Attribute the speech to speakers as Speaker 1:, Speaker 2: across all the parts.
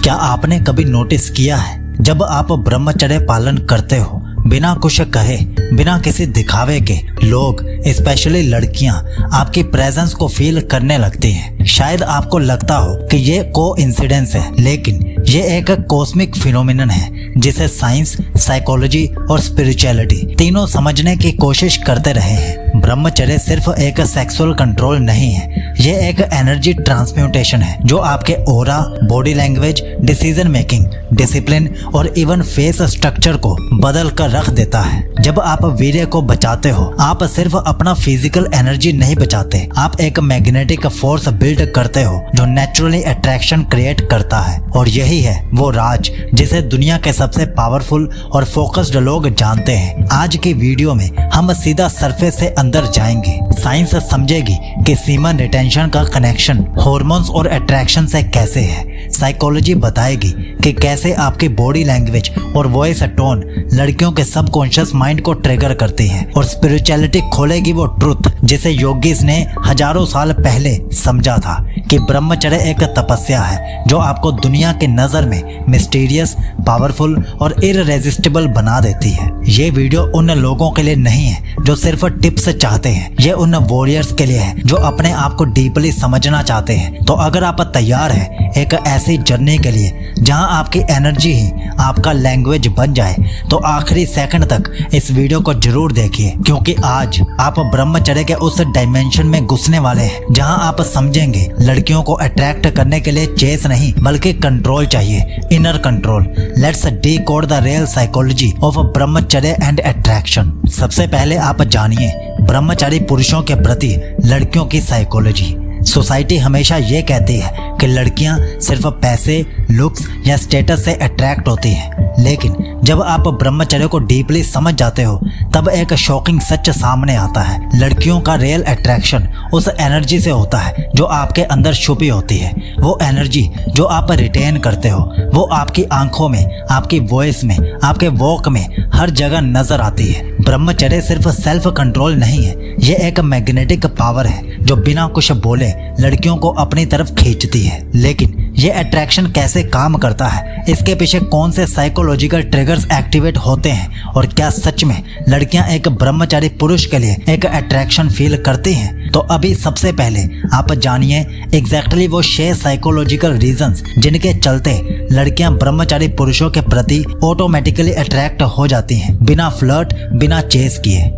Speaker 1: क्या आपने कभी नोटिस किया है, जब आप ब्रह्मचर्य पालन करते हो, बिना कुछ कहे, बिना किसी दिखावे के, लोग स्पेशली लड़कियां आपकी प्रेजेंस को फील करने लगती हैं। शायद आपको लगता हो कि ये कोइंसिडेंस है, लेकिन ये एक कॉस्मिक फिनोमिनन है जिसे साइंस, साइकोलॉजी और स्पिरिचुअलिटी तीनों समझने की कोशिश करते रहे हैं। ब्रह्मचर्य सिर्फ एक सेक्सुअल कंट्रोल नहीं है, ये एक एनर्जी ट्रांसम्यूटेशन है जो आपके aura, body language, decision making, discipline और इवन फेस स्ट्रक्चर को बदल कर रख देता है। जब आप वीर्य को बचाते हो, आप सिर्फ अपना फिजिकल एनर्जी नहीं बचाते, आप एक मैग्नेटिक फोर्स बिल्ड करते हो जो नेचुरली अट्रैक्शन क्रिएट करता है। और यही है वो राज जिसे दुनिया के सबसे पावरफुल और फोकस्ड लोग जानते हैं। आज की वीडियो में हम सीधा सरफेस से अंदर जाएंगे। साइंस समझेगी कि सीमन रिटेंशन का कनेक्शन हार्मोन्स और अट्रैक्शन से कैसे है। साइकोलॉजी बताएगी कि कैसे आपकी बॉडी लैंग्वेज और वॉइस टोन लड़कियों के सबकॉन्शियस माइंड को ट्रिगर करती है। और स्पिरिचुअलिटी खोलेगी वो ट्रुथ जिसे योगीज ने हजारों साल पहले समझा था कि ब्रह्मचर्य एक तपस्या है जो आपको दुनिया की नजर में मिस्टीरियस, पावरफुल और इररेजिस्टिबल बना देती है। ये वीडियो उन लोगों के लिए नहीं है जो सिर्फ टिप्स चाहते हैं, ये उन वॉरियर्स के लिए है जो अपने आप को डीपली समझना चाहते हैं। तो अगर आप तैयार हैं एक ऐसी जर्नी के लिए जहां आपकी एनर्जी ही आपका लैंग्वेज बन जाए, तो आखिरी सेकंड तक इस वीडियो को जरूर देखिए, क्योंकि आज आप ब्रह्मचर्य के उस डायमेंशन में घुसने वाले हैं जहां आप समझेंगे लड़कियों को अट्रैक्ट करने के लिए चेस नहीं बल्कि कंट्रोल चाहिए, inner control. Let's decode the real psychology of ब्रह्मचर्य एंड अट्रैक्शन। सबसे पहले आप जानिए ब्रह्मचारी पुरुषों के प्रति लड़कियों की साइकोलॉजी। सोसाइटी हमेशा ये कहती है कि लड़कियां सिर्फ पैसे, लुक्स या स्टेटस से अट्रैक्ट होती हैं, लेकिन जब आप ब्रह्मचर्य को डीपली समझ जाते हो तब एक शॉकिंग सच सामने आता है। लड़कियों का रियल अट्रैक्शन उस एनर्जी से होता है जो आपके अंदर छुपी होती है। वो एनर्जी जो आप रिटेन करते हो, वो आपकी आंखों में, आपकी वॉइस में, आपके वॉक में हर जगह नजर आती है। ब्रह्मचर्य सिर्फ सेल्फ कंट्रोल नहीं है, ये एक मैग्नेटिक पावर है जो बिना कुछ बोले लड़कियों को अपनी तरफ खींचती है। लेकिन ये अट्रैक्शन कैसे काम करता है, इसके पीछे कौन से साइकोलॉजिकल ट्रिगर्स एक्टिवेट होते हैं, और क्या सच में लड़कियां एक ब्रह्मचारी पुरुष के लिए एक अट्रैक्शन फील करती हैं? तो अभी सबसे पहले आप जानिए एग्जैक्टली वो 6 साइकोलॉजिकल रीजंस जिनके चलते लड़कियां ब्रह्मचारी पुरुषों के प्रति ऑटोमेटिकली अट्रैक्ट हो जाती हैं, बिना फ्लर्ट, बिना चेस किए।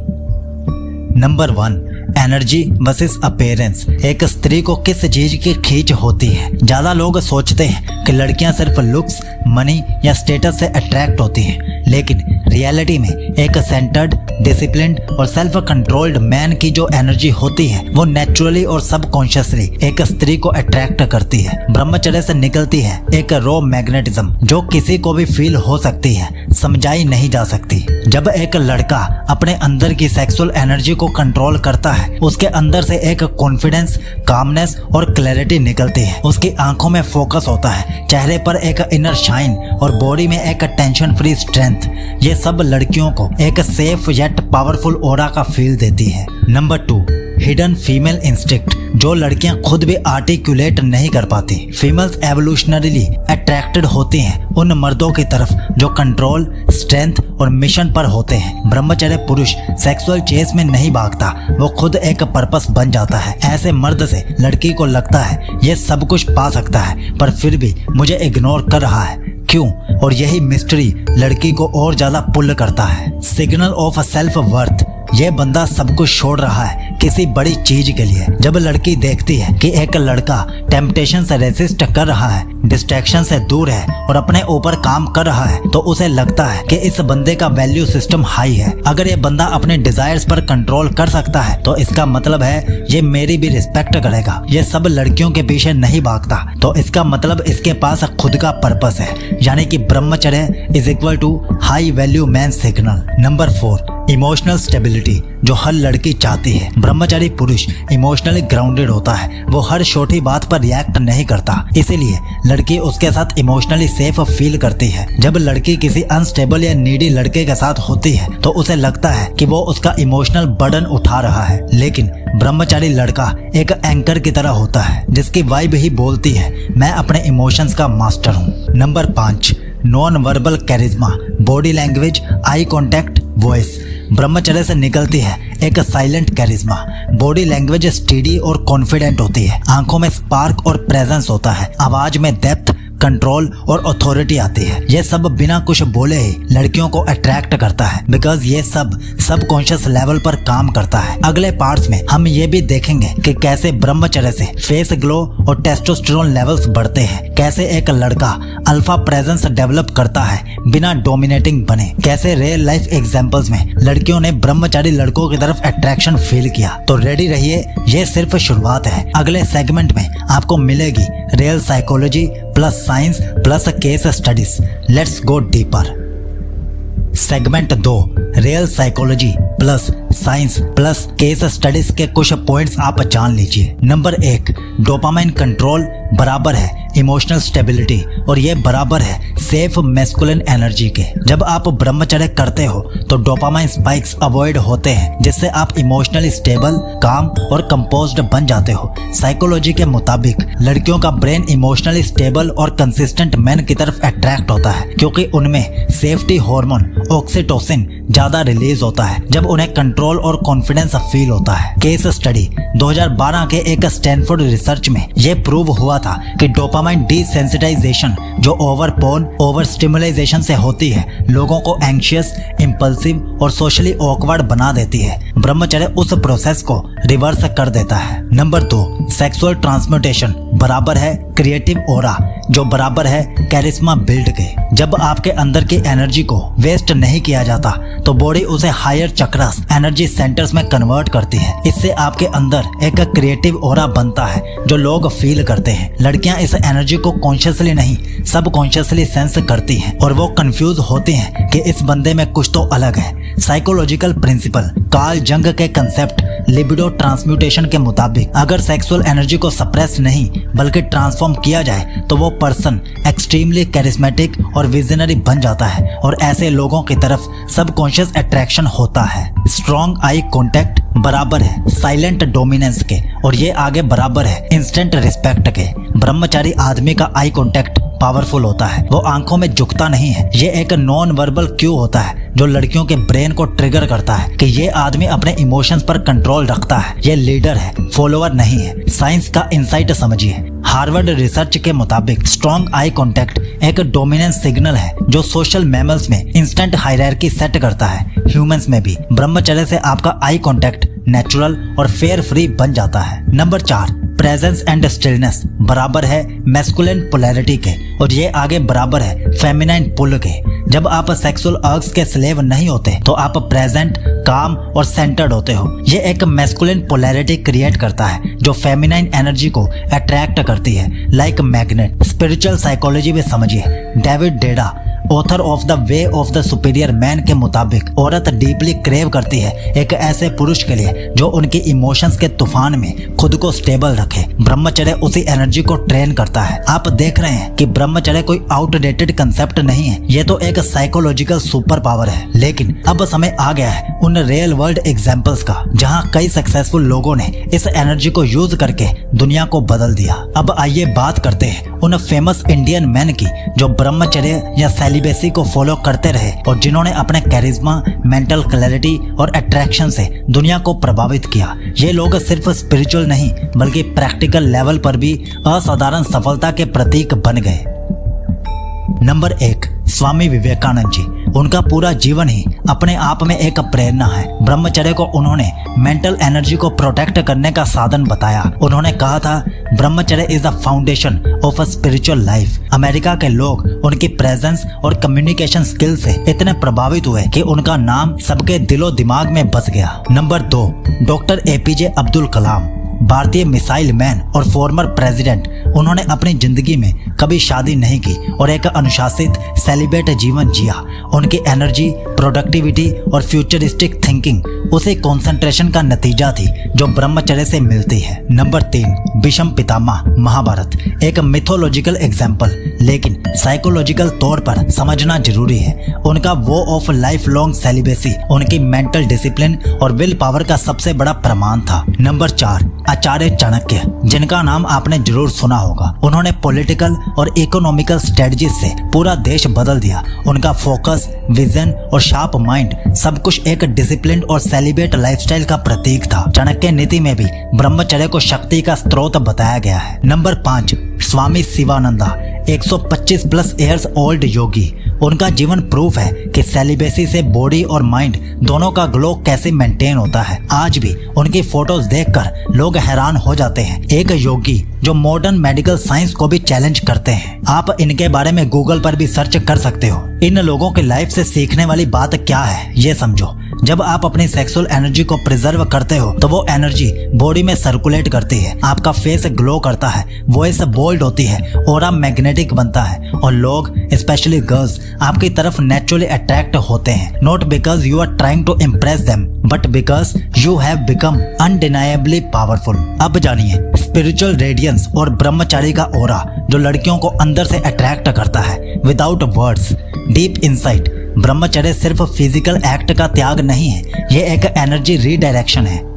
Speaker 1: Number 1, energy versus appearance. एक स्त्री को किस चीज की खींच होती है? ज्यादा लोग सोचते हैं कि लड़कियां सिर्फ लुक्स, मनी या स्टेटस से अट्रैक्ट होती हैं, लेकिन रियलिटी में एक सेंटर्ड, डिसिप्लिन्ड और सेल्फ कंट्रोल्ड मैन की जो एनर्जी होती है वो नेचुरली और सबकॉन्शियसली एक स्त्री को अट्रैक्ट करती है। ब्रह्मचर्य से निकलती है एक रॉ मैग्नेटिज्म जो किसी को भी फील हो सकती है, समझाई नहीं जा सकती। जब एक लड़का अपने अंदर की सेक्सुअल एनर्जी को कंट्रोल करता है, उसके अंदर से एक कॉन्फिडेंस, कामनेस और क्लैरिटी निकलती है। उसकी आंखों में फोकस होता है, चेहरे पर एक इनर शाइन और बॉडी में एक टेंशन फ्री स्ट्रेंथ। ये सब लड़कियों को एक सेफ येट पावरफुल ऑरा का फील देती है। नंबर 2, हिडन फीमेल इंस्टिंक्ट, जो लड़कियां खुद भी आर्टिकुलेट नहीं कर पाती। फीमेल्स एवोल्यूशनरीली अट्रैक्टेड होती हैं उन मर्दों की तरफ जो कंट्रोल, स्ट्रेंथ और मिशन पर होते हैं। ब्रह्मचर्य पुरुष सेक्सुअल चेस में नहीं भागता, वो खुद एक पर्पस बन जाता है। ऐसे मर्द से लड़की को लगता है ये सब कुछ पा सकता है पर फिर भी मुझे इग्नोर कर रहा है, क्यों? और यही मिस्ट्री लड़की को और ज्यादा पुल करता है। सिग्नल ऑफ सेल्फ वर्थ, ये बंदा सब कुछ छोड़ रहा है किसी बड़ी चीज के लिए। जब लड़की देखती है कि एक लड़का टेम्पटेशन से रेसिस्ट कर रहा है, डिस्ट्रैक्शन से दूर है और अपने ऊपर काम कर रहा है, तो उसे लगता है कि इस बंदे का वैल्यू सिस्टम हाई है। अगर ये बंदा अपने डिजायर्स पर कंट्रोल कर सकता है तो इसका मतलब है ये मेरी भी रिस्पेक्ट करेगा। ये सब लड़कियों के पीछे नहीं भागता, तो इसका मतलब इसके पास खुद का पर्पस है, यानी कि ब्रह्मचर्य is equal to high value man signal. Number 4, emotional stability, जो हर लड़की चाहती है। ब्रह्मचारी पुरुष इमोशनली ग्राउंडेड होता है, वो हर छोटी बात पर रिएक्ट नहीं करता, इसीलिए लड़की उसके साथ इमोशनली सेफ फील करती है। जब लड़की किसी अनस्टेबल या नीडी लड़के के साथ होती है तो उसे लगता है कि वो उसका इमोशनल बर्डन उठा रहा है, लेकिन ब्रह्मचारी लड़का एक एंकर की तरह होता है जिसकी वाइब ही बोलती है मैं अपने इमोशंस का मास्टर हूँ। Number 5, non verbal charisma, body language, eye contact, voice. ब्रह्मचर्य से निकलती है एक silent charisma. Body language steady और कॉन्फिडेंट होती है, आंखों में स्पार्क और प्रेजेंस होता है, आवाज में डेप्थ, कंट्रोल और अथॉरिटी आती है। ये सब बिना कुछ बोले ही लड़कियों को अट्रैक्ट करता है बिकॉज ये सब सबकॉन्शियस लेवल पर काम करता है। अगले पार्ट्स में हम ये भी देखेंगे कि कैसे ब्रह्मचर्य से फेस ग्लो और टेस्टोस्टेरोन लेवल्स बढ़ते हैं, कैसे एक लड़का अल्फा प्रेजेंस डेवलप करता है बिना डोमिनेटिंग बने, कैसे रियल लाइफ एग्जांपल्स में लड़कियों ने ब्रह्मचारी लड़कों की तरफ अट्रैक्शन फील किया। तो रेडी रहिए, ये सिर्फ शुरुआत है। अगले सेगमेंट में आपको मिलेगी real psychology plus science plus case studies. Let's go deeper. Segment 2, real psychology plus science plus case studies के कुछ पॉइंट्स आप जान लीजिए। नंबर 1, डोपामाइन कंट्रोल बराबर है इमोशनल स्टेबिलिटी और ये बराबर है सेफ मैस्कुलिन एनर्जी के। जब आप ब्रह्मचर्य करते हो तो डोपामाइन स्पाइक्स अवॉइड होते हैं जिससे आप इमोशनली स्टेबल, काम और कंपोज्ड बन जाते हो। साइकोलॉजी के मुताबिक लड़कियों का ब्रेन इमोशनली स्टेबल और कंसिस्टेंट मैन की तरफ अट्रैक्ट होता है क्योंकि उनमें सेफ्टी हार्मोन ऑक्सीटोसिन ज्यादा रिलीज होता है जब उन्हें कंट्रोल और कॉन्फिडेंस फील होता है। केस स्टडी 2012 के एक स्टैनफोर्ड रिसर्च में यह प्रूव हुआ था कि डोपामाइन डिसेंसिटाइजेशन जो ओवर पोर्न, ओवर स्टिमुलाइजेशन से होती है लोगों को एंग्शियस, इंपल्सिव और सोशली ऑकवर्ड बना देती है। ब्रह्मचर्य उस प्रोसेस को रिवर्स कर देता है। नंबर 2, सेक्सुअल ट्रांसम्यूटेशन बराबर है क्रिएटिव ओरा जो बराबर है कैरिस्मा बिल्ड के। जब आपके अंदर की एनर्जी को वेस्ट नहीं किया जाता तो बॉडी उसे हायर चक्रास एनर्जी सेंटर्स में कन्वर्ट करती है। इससे आपके अंदर एक क्रिएटिव ओरा बनता है जो लोग फील करते हैं। लड़कियां इस एनर्जी को कॉन्शियसली नहीं सबकॉन्शियसली सेंस करती हैं और वो कंफ्यूज होती हैं कि इस बंदे में कुछ तो अलग है। साइकोलॉजिकल प्रिंसिपल कार्ल जंग के कंसेप्ट लिबिडो ट्रांसम्यूटेशन के मुताबिक अगर सेक्सुअल एनर्जी को सप्रेस नहीं बल्कि ट्रांसफॉर्म किया जाए तो वो पर्सन एक्सट्रीमली कैरिस्मेटिक और विजनरी बन जाता है और ऐसे लोगों की तरफ सबकॉन्शियस अट्रैक्शन होता है। स्ट्रॉन्ग आई कॉन्टैक्ट बराबर है साइलेंट डोमिनेंस के और ये आगे बराबर है इंस्टेंट रिस्पेक्ट के। ब्रह्मचारी आदमी का आई कॉन्टैक्ट पावरफुल होता है, वो आंखों में झुकता नहीं है। ये एक नॉन वर्बल क्यू होता है जो लड़कियों के ब्रेन को ट्रिगर करता है कि ये आदमी अपने इमोशंस पर कंट्रोल रखता है, ये लीडर है, फॉलोअर नहीं है। साइंस का इंसाइट समझिए। हार्वर्ड रिसर्च के मुताबिक स्ट्रॉन्ग आई कॉन्टैक्ट एक डोमिनेंस सिग्नल है जो सोशल मैमल्स में इंस्टेंट हायरार्की सेट करता है। ह्यूमंस में भी ब्रह्मचर्य से आपका आई कॉन्टैक्ट नेचुरल और फेयर फ्री बन जाता है। नंबर 4, प्रेजेंस एंड स्टिलनेस बराबर है मैस्कुलिन पोलैरिटी के और ये आगे बराबर है फेमिनाइन पुल के। जब आप सेक्सुअल अर्ग्स के स्लेव नहीं होते तो आप प्रेजेंट, काम और सेंटर्ड होते हो। ये एक मैस्कुलिन पोलैरिटी क्रिएट करता है जो फेमिनाइन एनर्जी को अट्रैक्ट करती है लाइक मैग्नेट। स्पिरिचुअल साइकोलॉजी में समझिए। David डेडा author of the way of the superior man के मुताबिक औरत डीपली क्रेव करती है एक ऐसे पुरुष के लिए जो उनकी इमोशंस के तूफान में खुद को स्टेबल रखे। ब्रह्मचर्य उसी एनर्जी को ट्रेन करता है। आप देख रहे हैं कि ब्रह्मचर्य कोई आउटडेटेड कंसेप्ट नहीं है, ये तो एक साइकोलॉजिकल सुपर पावर है। लेकिन अब समय आ गया है उन रियल वर्ल्ड एग्जाम्पल्स का जहाँ कई सक्सेसफुल लोगों ने इस एनर्जी को यूज करके दुनिया को बदल दिया। अब आइए बात करते हैं उन फेमस इंडियन मैन की जो ब्रह्मचर्य या सेलिबेसी को फॉलो करते रहे और जिन्होंने अपने कैरिज्मा, मेंटल क्लैरिटी और अट्रैक्शन से दुनिया को प्रभावित किया। ये लोग सिर्फ स्पिरिचुअल नहीं बल्कि प्रैक्टिकल लेवल पर भी असाधारण सफलता के प्रतीक बन गए। नंबर 1, स्वामी विवेकानंद जी। उनका पूरा जीवन ही अपने आप में एक प्रेरणा है। ब्रह्मचर्य को उन्होंने मेंटल एनर्जी को प्रोटेक्ट करने का साधन बताया। उन्होंने कहा था ब्रह्मचर्य is the foundation of a spiritual life. America के लोग उनकी प्रेजेंस और कम्युनिकेशन स्किल से इतने प्रभावित हुए कि उनका नाम सबके दिलो दिमाग में बस गया। Number 2, doctor APJ Abdul Kalam, भारतीय मिसाइल मैन और फॉर्मर प्रेसिडेंट। उन्होंने अपनी जिंदगी में कभी शादी नहीं की और एक अनुशासित सेलिब्रेट जीवन जिया। उनकी एनर्जी, प्रोडक्टिविटी और फ्यूचरिस्टिक थिंकिंग उसी कंसंट्रेशन का नतीजा थी जो ब्रह्मचर्य से मिलती है। नंबर 3, भीष्म पितामह महाभारत। एक मिथोलॉजिकल एग्जाम्पल, लेकिन साइकोलॉजिकल तौर पर समझना जरूरी है। उनका वो ऑफ लाइफ लॉन्ग सेलिब्रेसी उनकी मेंटल डिसिप्लिन और विल पावर का सबसे बड़ा प्रमाण था। नंबर 4, आचार्य चाणक्य, जिनका नाम आपने जरूर सुना होगा। उन्होंने पॉलिटिकल और इकोनॉमिकल स्ट्रेटजीज से पूरा देश बदल दिया। उनका फोकस, विजन और शार्प माइंड सब कुछ एक डिसिप्लिन और सेलिब्रेट लाइफस्टाइल का प्रतीक था। चाणक्य नीति में भी ब्रह्मचर्य को शक्ति का स्रोत बताया गया है। नंबर 5, स्वामी शिवानंदा, 125 प्लस ईयर्स ओल्ड योगी। उनका जीवन प्रूफ है कि सेलिब्रेसी से बॉडी और माइंड दोनों का ग्लो कैसे मेंटेन होता है। आज भी उनकी फोटोज देखकर लोग हैरान हो जाते हैं। एक योगी जो मॉडर्न मेडिकल साइंस को भी चैलेंज करते हैं। आप इनके बारे में गूगल पर भी सर्च कर सकते हो। इन लोगों की लाइफ से सीखने वाली बात क्या है ये समझो। जब आप अपनी सेक्सुअल एनर्जी को प्रिजर्व करते हो तो वो एनर्जी बॉडी में सर्कुलेट करती है। आपका फेस ग्लो करता है, वॉइस बोल्ड होती है, ऑरा मैग्नेटिक बनता है और लोग स्पेशली गर्ल्स आपकी तरफ नेचुरली अट्रैक्ट होते हैं। Not because you are trying to impress them but because you have become undeniably powerful. अब जानिए स्पिरिचुअल रेडियंस और ब्रह्मचारी का ऑरा जो लड़कियों को अंदर से अट्रैक्ट करता है विदाउट वर्ड्स। डीप इंसाइट, ब्रह्मचर्य सिर्फ फिजिकल एक्ट का त्याग नहीं है, ये एक एनर्जी रीडायरेक्शन है।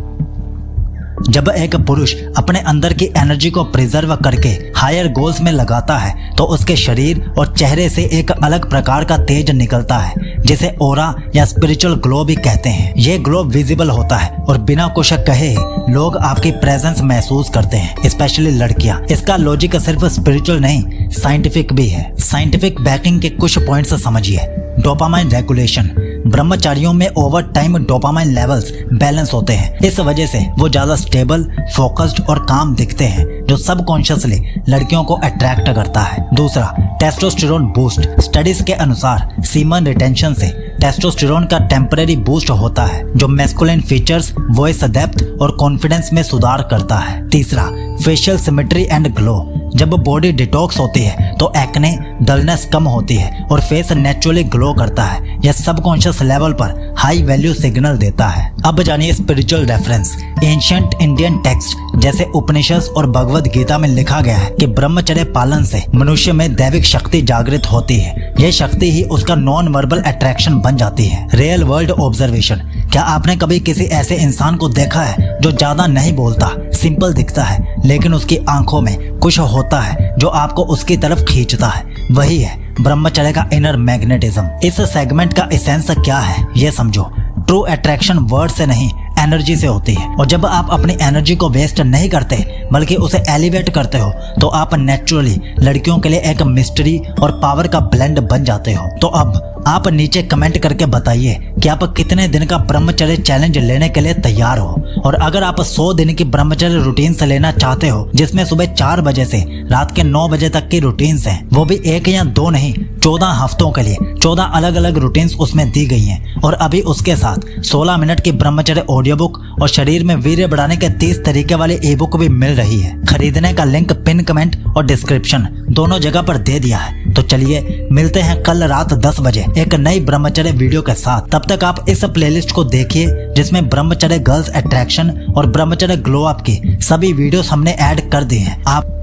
Speaker 1: जब एक पुरुष अपने अंदर की एनर्जी को प्रिजर्व करके हायर गोल्स में लगाता है तो उसके शरीर और चेहरे से एक अलग प्रकार का तेज निकलता है जिसे ओरा या स्पिरिचुअल ग्लो भी कहते हैं। ये ग्लो विजिबल होता है और बिना कुछ कहे लोग आपकी प्रेजेंस महसूस करते हैं, स्पेशली लड़कियां। इसका लॉजिक सिर्फ स्पिरिचुअल नहीं, साइंटिफिक भी है। साइंटिफिक बैकिंग के कुछ पॉइंट्स समझिए। डोपामाइन रेगुलेशन, ब्रह्मचारियों में over time dopamine levels balance होते हैं। इस वजह से वो ज्यादा स्टेबल, फोकस्ड और काम दिखते हैं जो सबकॉन्शियसली लड़कियों को अट्रैक्ट करता है। दूसरा, टेस्टोस्टेरोन बूस्ट। स्टडीज के अनुसार सीमन रिटेंशन से टेस्टोस्टेरोन का टेम्परेरी बूस्ट होता है जो मैस्कुलिन फीचर्स, वॉइस डेप्थ और कॉन्फिडेंस में सुधार करता है। तीसरा, फेशियल सिमेट्री एंड ग्लो। जब बॉडी डिटॉक्स होती है तो एक्ने, डलनेस कम होती है और फेस नेचुरली ग्लो करता है। यह सबकॉन्शियस लेवल पर हाई वैल्यू सिग्नल देता है। अब जानिए spiritual reference. Ancient Indian text जैसे उपनिषद और भगवद गीता में लिखा गया है कि ब्रह्मचर्य पालन से मनुष्य में दैविक शक्ति जागृत होती है। यह शक्ति ही उसका नॉन वर्बल अट्रैक्शन बन जाती है। रियल वर्ल्ड ऑब्जर्वेशन, क्या आपने कभी किसी ऐसे इंसान को देखा है जो ज्यादा नहीं बोलता, सिंपल दिखता है, लेकिन उसकी आंखों में कुछ होता है जो आपको उसकी तरफ खींचता है? वही है ब्रह्मचर्य का इनर मैग्नेटिज्म। इस सेगमेंट का एसेंस क्या है ये समझो। ट्रू अट्रैक्शन वर्ड से नहीं, एनर्जी से होती है। और जब आप अपनी एनर्जी को वेस्ट नहीं करते बल्कि उसे एलिवेट करते हो तो आप नेचुरली लड़कियों के लिए एक मिस्ट्री और पावर का ब्लेंड बन जाते हो। तो अब आप नीचे कमेंट करके बताइए कि आप कितने दिन का ब्रह्मचर्य चैलेंज लेने के लिए तैयार हो। और अगर आप 100 दिन की ब्रह्मचर्य रूटीन से लेना चाहते हो जिसमें सुबह 4 बजे से रात के 9 बजे तक की रूटीन्स हैं, वो भी 1 या 2 नहीं 14 हफ्तों के लिए 14 अलग अलग रूटीन्स उसमें दी गई हैं। और अभी उसके साथ 16 मिनट की ब्रह्मचर्य ऑडियो बुक और शरीर में वीर्य बढ़ाने के 30 तरीके वाली ई बुक भी मिल रही है। खरीदने का लिंक पिन कमेंट और डिस्क्रिप्शन दोनों जगह पर दे दिया है। तो चलिए मिलते हैं कल रात 10 बजे एक नई ब्रह्मचर्य वीडियो के साथ। तब तक आप इस प्लेलिस्ट को देखिए जिसमें ब्रह्मचर्य गर्ल्स अट्रैक्शन और ब्रह्मचर्य ग्लो अप की सभी वीडियोस हमने ऐड कर दी हैं। आप